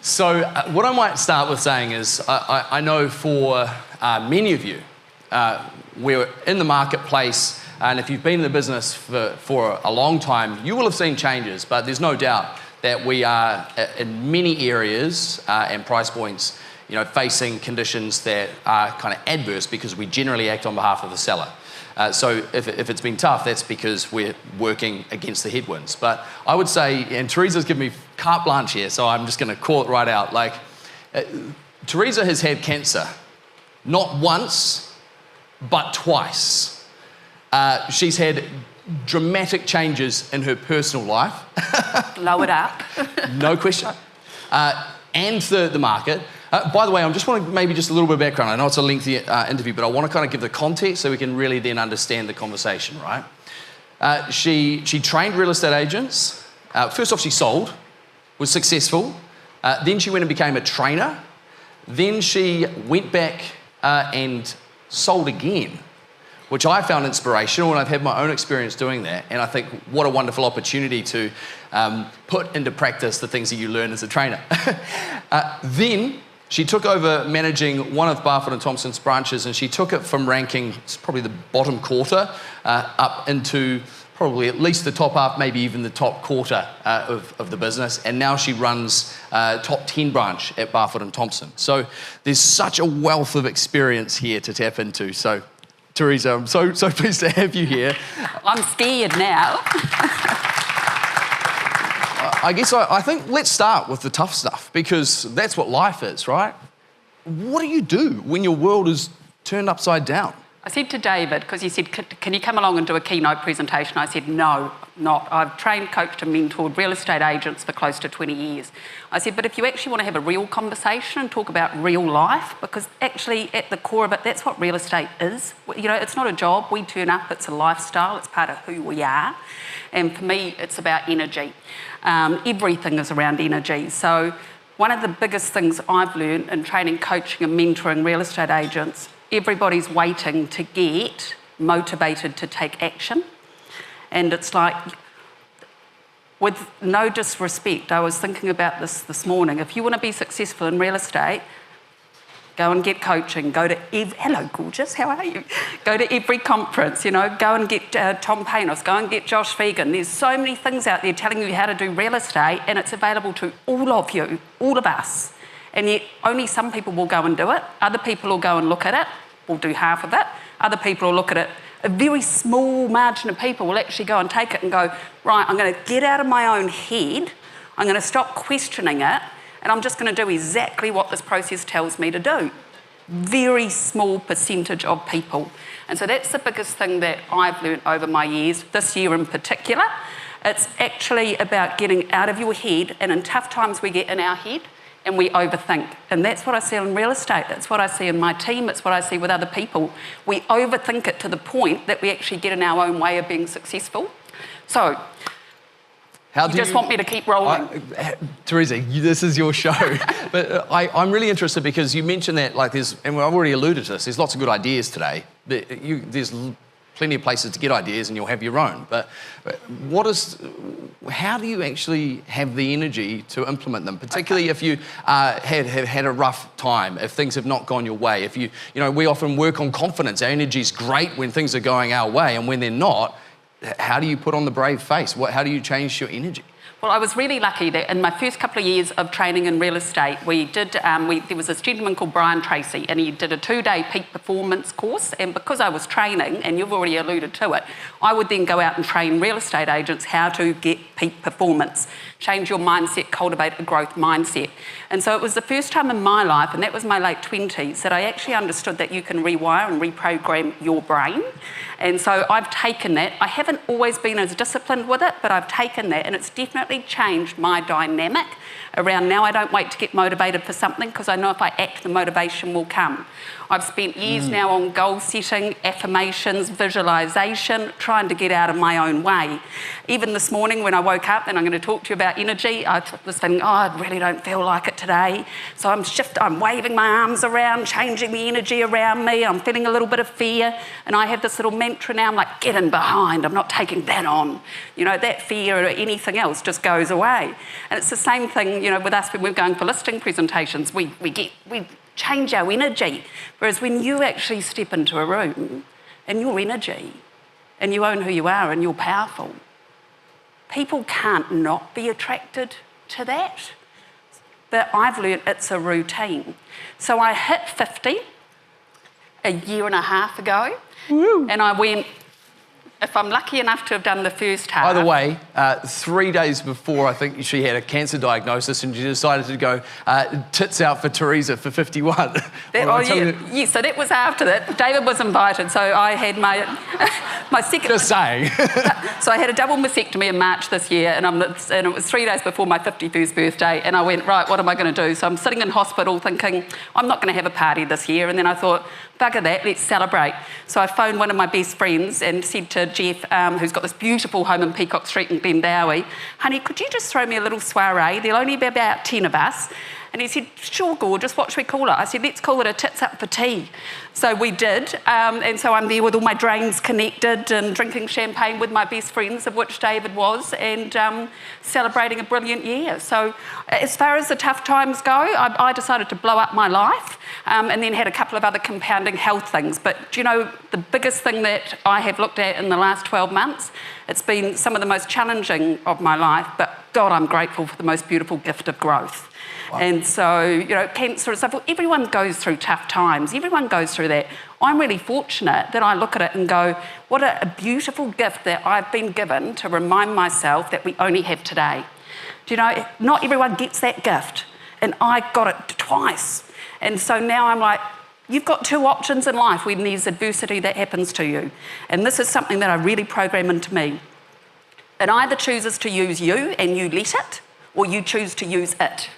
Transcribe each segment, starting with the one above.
So what I might start with saying is I know for many of you, we're in the marketplace, and if you've been in the business for a long time, you will have seen changes, but there's no doubt that we are in many areas and price points, facing conditions that are kind of adverse because we generally act on behalf of the seller. So if it's been tough, that's because we're working against the headwinds. But I would say, and Teresa's given me carte blanche here, so I'm just going to call it right out. Teresa has had cancer, not once, but twice. She's had dramatic changes in her personal life. Blow it up. No question. And the market. By the way, I just want to maybe just a little bit of background. I know it's a lengthy interview, but I want to kind of give the context so we can really then understand the conversation, right? She trained real estate agents. First off, she sold, was successful. Then she went and became a trainer. Then she went back and sold again, which I found inspirational, and I've had my own experience doing that. And I think what a wonderful opportunity to put into practice the things that you learn as a trainer. Then she took over managing one of Barfoot Thompson's branches, and she took it from ranking probably the bottom quarter up into probably at least the top half, maybe even the top quarter of the business. And now she runs top 10 branch at Barfoot Thompson. So there's such a wealth of experience here to tap into. So Teresa, I'm so pleased to have you here. I'm scared now. I guess I think let's start with the tough stuff, because that's what life is, right? What do you do when your world is turned upside down? I said to David, because he said, can you come along and do a keynote presentation? I said, no, not. I've trained, coached and mentored real estate agents for close to 20 years. I said, but if you actually want to have a real conversation and talk about real life, because actually at the core of it, that's what real estate is. It's not a job. We turn up. It's a lifestyle. It's part of who we are. And for me, it's about energy. Everything is around energy. So one of the biggest things I've learned in training, coaching and mentoring real estate agents, everybody's waiting to get motivated to take action. And it's like, with no disrespect, I was thinking about this morning. If you want to be successful in real estate, go and get coaching. Hello, gorgeous, how are you? Go to every conference, go and get Tom Panos, go and get Josh Fegan. There's so many things out there telling you how to do real estate, and it's available to all of you, all of us. And yet only some people will go and do it. Other people will go and look at it, will do half of it. Other people will look at it. A very small margin of people will actually go and take it and go, right, I'm going to get out of my own head, I'm going to stop questioning it, and I'm just going to do exactly what this process tells me to do. Very small percentage of people. And so that's the biggest thing that I've learned over my years, this year in particular. It's actually about getting out of your head, and in tough times we get in our head and we overthink. And that's what I see in real estate. That's what I see in my team. It's what I see with other people. We overthink it to the point that we actually get in our own way of being successful. So, you just want me to keep rolling? Teresa, this is your show. But I'm really interested because you mentioned that, and I've already alluded to this, there's lots of good ideas today. There's plenty of places to get ideas and you'll have your own. But how do you actually have the energy to implement them, particularly if you have had a rough time, if things have not gone your way? If we often work on confidence. Our energy's great when things are going our way, and when they're not, how do you put on the brave face? How do you change your energy? Well, I was really lucky that in my first couple of years of training in real estate, there was this gentleman called Brian Tracy, and he did a 2-day peak performance course. And because I was training, and you've already alluded to it, I would then go out and train real estate agents how to get peak performance, change your mindset, cultivate a growth mindset. And so it was the first time in my life, and that was my late 20s, that I actually understood that you can rewire and reprogram your brain. And so I've taken that. I haven't always been as disciplined with it, but I've taken that, and it's definitely changed my dynamic around now. I don't wait to get motivated for something, because I know if I act, the motivation will come. I've spent years now on goal setting, affirmations, visualisation, trying to get out of my own way. Even this morning when I woke up, and I'm going to talk to you about energy, I was thinking, I really don't feel like it today. So I'm waving my arms around, changing the energy around me. I'm feeling a little bit of fear. And I have this little mantra now, I'm like, get in behind. I'm not taking that on. That fear or anything else, just just goes away. And it's the same thing, with us when we're going for listing presentations. We change our energy. Whereas when you actually step into a room and your energy, and you own who you are and you're powerful, people can't not be attracted to that. But I've learnt it's a routine. So I hit 50 a year and a half ago. Woo. And I went, if I'm lucky enough to have done the first half... By the way, 3 days before, I think she had a cancer diagnosis and she decided to go tits out for Teresa for 51. So that was after that. David was invited, so I had my second... Just saying. So I had a double mastectomy in March this year, and it was 3 days before my 51st birthday, and I went, right, what am I going to do? So I'm sitting in hospital thinking, I'm not going to have a party this year, and then I thought, bugger that, let's celebrate. So I phoned one of my best friends and said to Jeff, who's got this beautiful home in Peacock Street in Glendowie, honey, could you just throw me a little soiree? There'll only be about 10 of us. And he said, sure, gorgeous, what should we call it? I said, let's call it a tits up for tea. So we did, and so I'm there with all my drains connected and drinking champagne with my best friends, of which David was, and celebrating a brilliant year. So as far as the tough times go, I decided to blow up my life, and then had a couple of other compounding health things. But do you know, the biggest thing that I have looked at in the last 12 months, it's been some of the most challenging of my life, but God, I'm grateful for the most beautiful gift of growth. Wow. And so, cancer and stuff, everyone goes through tough times. Everyone goes through that. I'm really fortunate that I look at it and go, what a beautiful gift that I've been given to remind myself that we only have today. Do you know, not everyone gets that gift. And I got it twice. And so now I'm like, you've got two options in life when there's adversity that happens to you. And this is something that I really program into me. It either chooses to use you and you let it, or you choose to use it.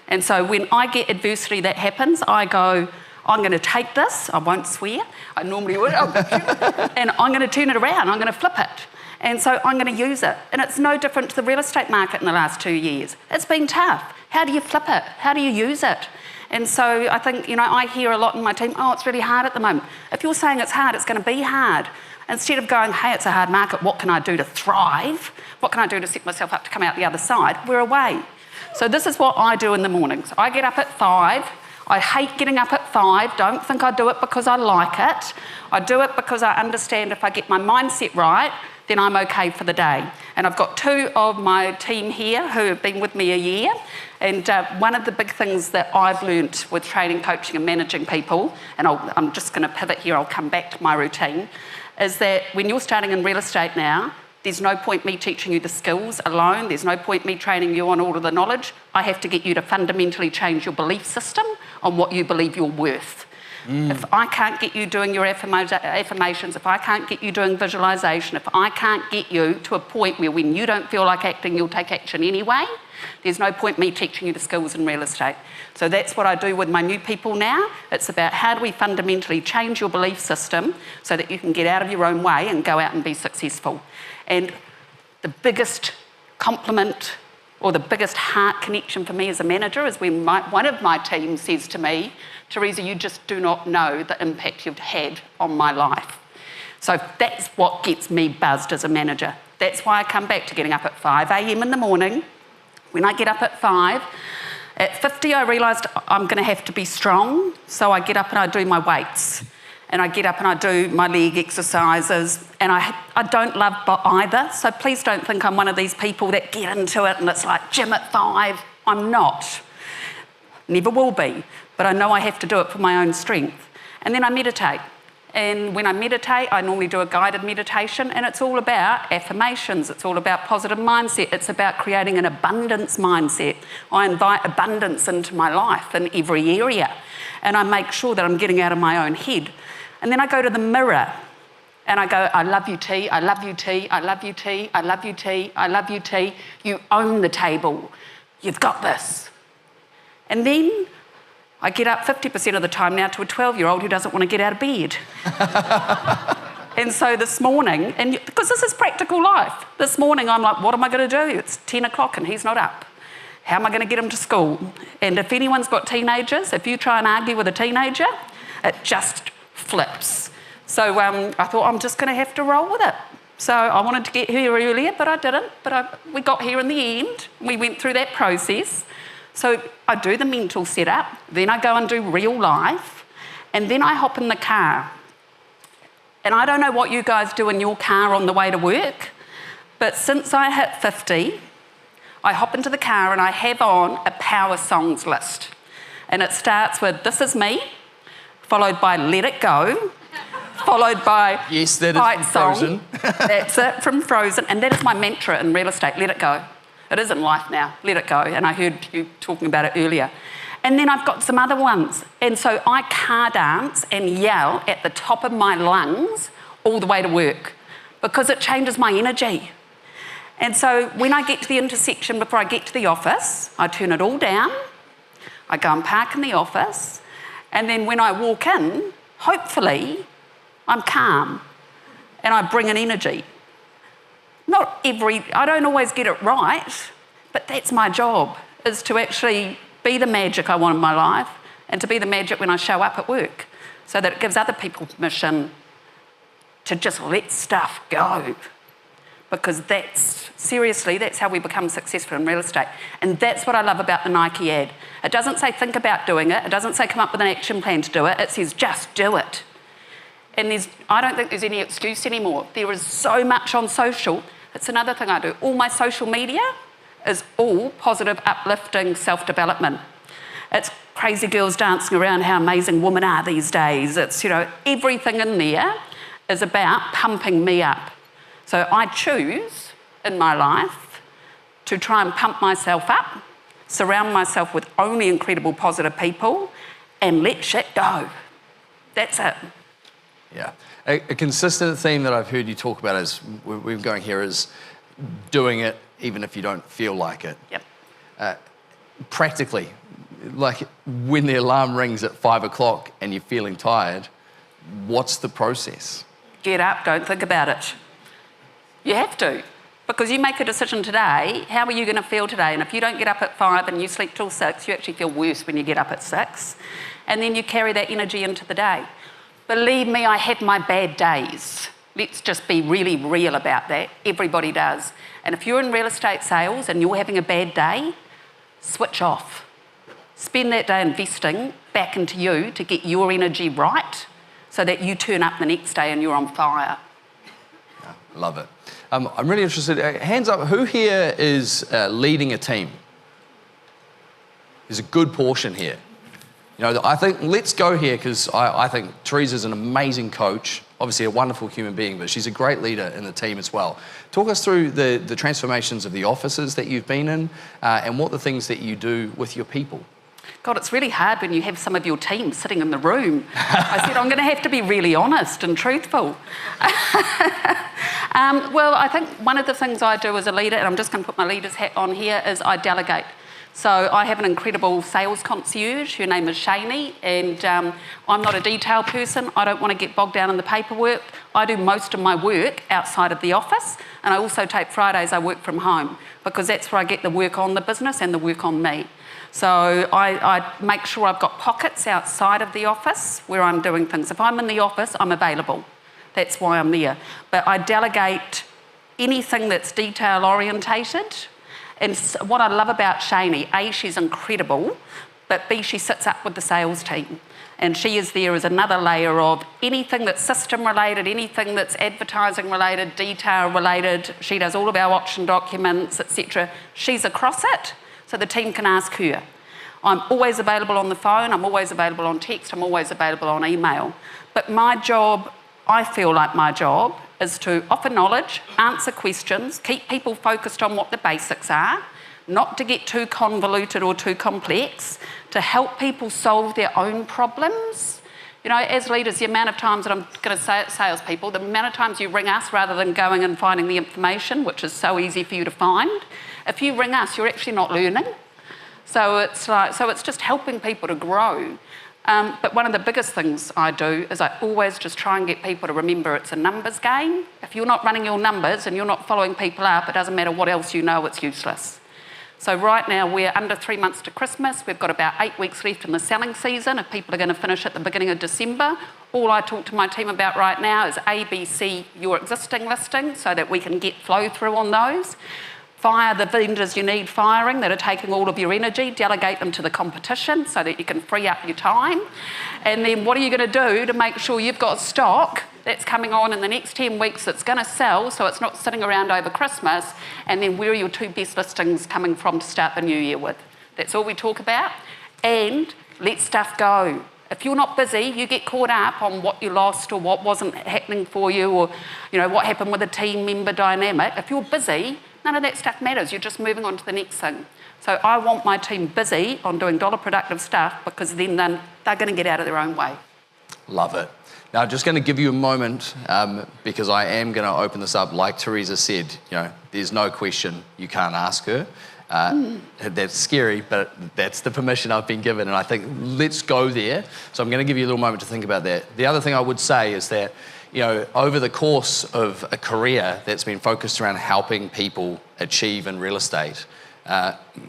And so when I get adversity that happens, I go, I'm going to take this, I won't swear, I normally would, and I'm going to turn it around, I'm going to flip it. And so I'm going to use it. And it's no different to the real estate market in the last 2 years. It's been tough. How do you flip it? How do you use it? And so I think, I hear a lot in my team, oh, it's really hard at the moment. If you're saying it's hard, it's going to be hard. Instead of going, hey, it's a hard market, what can I do to thrive? What can I do to set myself up to come out the other side? We're away. So this is what I do in the mornings. I get up at 5. I hate getting up at 5. Don't think I do it because I like it. I do it because I understand if I get my mindset right, then I'm okay for the day. And I've got 2 of my team here who have been with me a year. And one of the big things that I've learnt with training, coaching and managing people, and I'm just going to pivot here, I'll come back to my routine, is that when you're starting in real estate now, there's no point me teaching you the skills alone. There's no point me training you on all of the knowledge. I have to get you to fundamentally change your belief system on what you believe you're worth. If I can't get you doing your affirmations, if I can't get you doing visualisation, if I can't get you to a point where when you don't feel like acting, you'll take action anyway, there's no point me teaching you the skills in real estate. So that's what I do with my new people now. It's about how do we fundamentally change your belief system so that you can get out of your own way and go out and be successful. And the biggest compliment or the biggest heart connection for me as a manager is when one of my team says to me, Teresa, you just do not know the impact you've had on my life. So that's what gets me buzzed as a manager. That's why I come back to getting up at 5 a.m. in the morning. When I get up at 5, at 50 I realised I'm going to have to be strong, so I get up and I do my weights. And I get up and I do my leg exercises, and I don't love either, so please don't think I'm one of these people that get into it and it's like gym at 5. I'm not. Never will be, but I know I have to do it for my own strength. And then I meditate. And when I meditate, I normally do a guided meditation, and it's all about affirmations, it's all about positive mindset, it's about creating an abundance mindset. I invite abundance into my life in every area, and I make sure that I'm getting out of my own head. And then I go to the mirror and I go, I love you, T, I love you, T, I love you, T, I love you, T, I love you, T. You own the table. You've got this. And then I get up 50% of the time now to a 12-year-old who doesn't want to get out of bed. And so this morning, and because this is practical life, this morning I'm like, what am I going to do? It's 10 o'clock and he's not up. How am I going to get him to school? And if anyone's got teenagers, if you try and argue with a teenager, it just flips. So I thought I'm just going to have to roll with it. So I wanted to get here earlier, but I didn't. But we got here in the end. We went through that process. So I do the mental setup, then I go and do real life, and then I hop in the car. And I don't know what you guys do in your car on the way to work, but since I hit 50, I hop into the car and I have on a power songs list. And it starts with This Is Me, followed by Let It Go, followed by Yes, that Fight is from Song. Frozen. That's it, from Frozen. And that is my mantra in real estate, let it go. It is in life now, let it go. And I heard you talking about it earlier. And then I've got some other ones. And so I car dance and yell at the top of my lungs all the way to work because it changes my energy. And so when I get to the intersection before I get to the office, I turn it all down, I go and park in the office, and then when I walk in, hopefully, I'm calm and I bring an energy. I don't always get it right, but that's my job, is to actually be the magic I want in my life and to be the magic when I show up at work so that it gives other people permission to just let stuff go. Because that's how we become successful in real estate. And that's what I love about the Nike ad. It doesn't say think about doing it. It doesn't say come up with an action plan to do it. It says just do it. And I don't think there's any excuse anymore. There is so much on social. It's another thing I do. All my social media is all positive, uplifting self-development. It's crazy girls dancing around how amazing women are these days. It's, everything in there is about pumping me up. So I choose in my life to try and pump myself up, surround myself with only incredible positive people, and let shit go. That's it. Yeah. A consistent theme that I've heard you talk about is, we've been going here, is doing it even if you don't feel like it. Yep. Practically, like when the alarm rings at 5 o'clock and you're feeling tired, what's the process? Get up, don't think about it. You have to, because you make a decision today, how are you going to feel today? And if you don't get up at 5 and you sleep till 6, you actually feel worse when you get up at 6. And then you carry that energy into the day. Believe me, I have my bad days. Let's just be really real about that. Everybody does. And if you're in real estate sales and you're having a bad day, switch off. Spend that day investing back into you to get your energy right so that you turn up the next day and you're on fire. Yeah, love it. I'm really interested. Hands up, who here is leading a team? There's a good portion here. I think, let's go here, because I think Teresa's an amazing coach, obviously a wonderful human being, but she's a great leader in the team as well. Talk us through the transformations of the offices that you've been in and what the things that you do with your people. God, it's really hard when you have some of your team sitting in the room. I said, I'm going to have to be really honest and truthful. Well, I think one of the things I do as a leader, and I'm just going to put my leader's hat on here, is I delegate. So I have an incredible sales concierge. Her name is Shani, and I'm not a detail person. I don't want to get bogged down in the paperwork. I do most of my work outside of the office, and I also take Fridays I work from home, because that's where I get the work on the business and the work on me. So I make sure I've got pockets outside of the office where I'm doing things. If I'm in the office, I'm available. That's why I'm there. But I delegate anything that's detail orientated. And what I love about Shani, A, she's incredible, but B, she sits up with the sales team. And she is there as another layer of anything that's system related, anything that's advertising related, detail related. She does all of our option documents, etc. She's across it, so the team can ask her. I'm always available on the phone, I'm always available on text, I'm always available on email. But my job, I feel like my job, is to offer knowledge, answer questions, keep people focused on what the basics are, not to get too convoluted or too complex, to help people solve their own problems. As leaders, the amount of times that I'm going to say it, salespeople, the amount of times you ring us rather than going and finding the information, which is so easy for you to find, if you ring us, you're actually not learning. So it's just helping people to grow. But one of the biggest things I do is I always just try and get people to remember it's a numbers game. If you're not running your numbers and you're not following people up, it doesn't matter what else you know, it's useless. So right now we're under 3 months to Christmas. We've got about 8 weeks left in the selling season. If people are going to finish at the beginning of December, all I talk to my team about right now is ABC your existing listings so that we can get flow through on those. Fire the vendors you need firing that are taking all of your energy, delegate them to the competition so that you can free up your time. And then what are you going to do to make sure you've got stock that's coming on in the next 10 weeks that's going to sell so it's not sitting around over Christmas? And then where are your 2 best listings coming from to start the new year with? That's all we talk about. And let stuff go. If you're not busy, you get caught up on what you lost or what wasn't happening for you or what happened with a team member dynamic. If you're busy, none of that stuff matters. You're just moving on to the next thing. So I want my team busy on doing dollar productive stuff because then they're going to get out of their own way. Love it. Now, I'm just going to give you a moment because I am going to open this up. Like Teresa said, there's no question you can't ask her. That's scary, but that's the permission I've been given, and I think let's go there. So I'm going to give you a little moment to think about that. The other thing I would say is that, over the course of a career that's been focused around helping people achieve in real estate,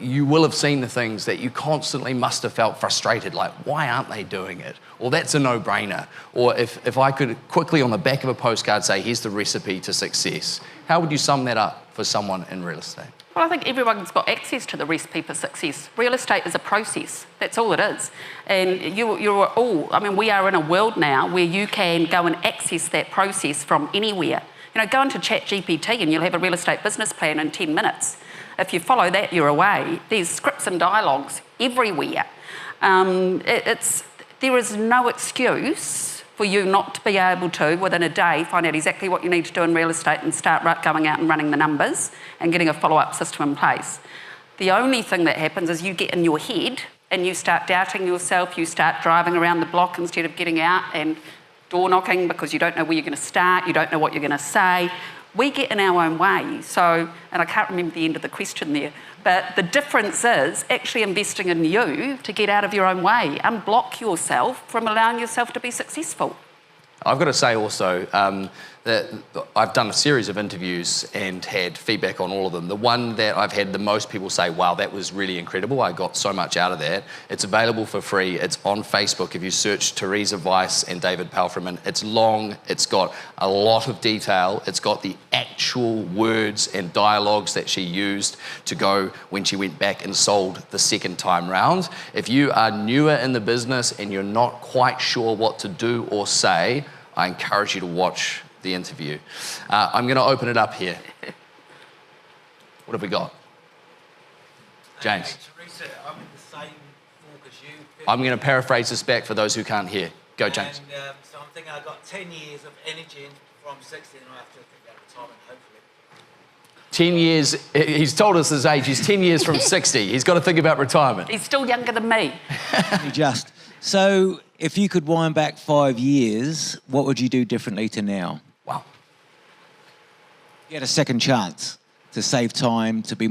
you will have seen the things that you constantly must have felt frustrated, like, why aren't they doing it? Or that's a no-brainer. Or if I could quickly on the back of a postcard say, here's the recipe to success, how would you sum that up for someone in real estate? Well, I think everyone's got access to the recipe for success. Real estate is a process. That's all it is. And we are in a world now where you can go and access that process from anywhere. Go into ChatGPT and you'll have a real estate business plan in 10 minutes. If you follow that, you're away. There's scripts and dialogues everywhere. There is no excuse for you not to be able to, within a day, find out exactly what you need to do in real estate and start going out and running the numbers and getting a follow-up system in place. The only thing that happens is you get in your head and you start doubting yourself, you start driving around the block instead of getting out and door knocking because you don't know where you're going to start, you don't know what you're going to say. We get in our own way. So, and I can't remember the end of the question there, but the difference is actually investing in you to get out of your own way, unblock yourself from allowing yourself to be successful. I've got to say also that I've done a series of interviews and had feedback on all of them. The one that I've had the most people say, wow, that was really incredible. I got so much out of that. It's available for free. It's on Facebook. If you search Teresa Weiss and David Palfreman, it's long. It's got a lot of detail. It's got the actual words and dialogues that she used to go when she went back and sold the second time round. If you are newer in the business and you're not quite sure what to do or say, I encourage you to watch the interview. I'm going to open it up here. What have we got? James. Hey, Teresa, I'm in the same walk as you. I'm going to paraphrase this back for those who can't hear. Go, James. And so I'm thinking I've got 10 years of energy from 60 and I have to think about retirement, hopefully. 10 years, he's told us his age, he's 10 years from 60. He's got to think about retirement. He's still younger than me. Just. So if you could wind back 5 years, what would you do differently to now? Wow. You had a second chance to save time, to be more